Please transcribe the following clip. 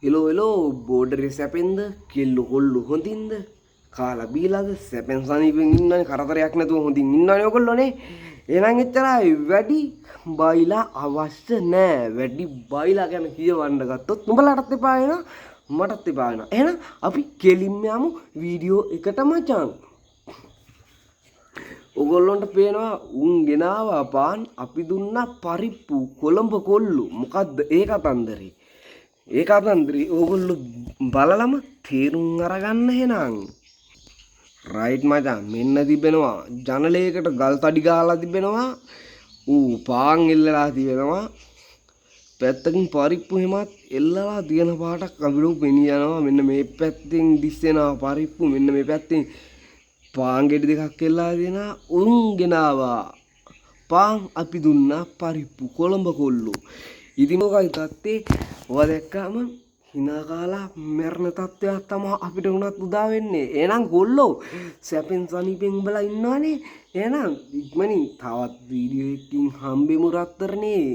එලෝ බෝඩරේ සැපෙන්ද කෙල්ලු කොල්ලු හොඳින්ද කාලා බීලාද සැපෙන් සනීපෙන් ඉන්නනේ කරදරයක් නැතුව හොඳින් ඉන්නනේ ඔයගොල්ලෝනේ එහෙනම් එච්චරයි වැඩි බයිලා අවශ්‍ය නැහැ වැඩි බයිලා ගැන කියවන්න ගත්තොත් නුඹලාටත් එපා වෙනවා මටත් එපා වෙනවා එහෙනම් අපි කෙලින්ම යමු වීඩියෝ එකට මචං ඔයගොල්ලන්ට පේනවා උන් ගෙනාවා පාන් අපි දුන්නා පරිප්පු කොළඹ කොල්ලු මොකද්ද ඒ කතන්දරේ ඒ කතන්දරේ ඕගොල්ලෝ බලලම තේරුම් අරගන්න එහෙනම් රයිට් මචං මෙන්න තිබෙනවා ජනලයකට ගල් තඩි ගහලා තිබෙනවා ඌ පාන් එල්ලලා තිබෙනවා පැත්තකින් පරිප්පු හැමත් එල්ලලා තියෙන පාටක් අපිට පෙනී යනවා මෙන්න මේ පැත්තෙන් දිස්සෙනවා පරිප්පු මෙන්න මේ පැත්තෙන් පාන් ගෙඩි දෙකක් එල්ලලා දෙනා උන් ගෙනාවා පාන් අපි දුන්නා පරිප්පු කොළඹ කොල්ලෝ ඉතින් මොකයි තත්තේ ඔයා දැක්කම hina කාලා මරණ තත්ත්වයක් තමයි අපිට උනත් උදා වෙන්නේ එහෙනම් ගොල්ලෝ සැපෙන් සනීපෙන් උඹලා ඉන්නවනේ එහෙනම් ඉක්මනින් තවත් වීඩියෝ එකකින් හම්බෙමු රත්තරනේ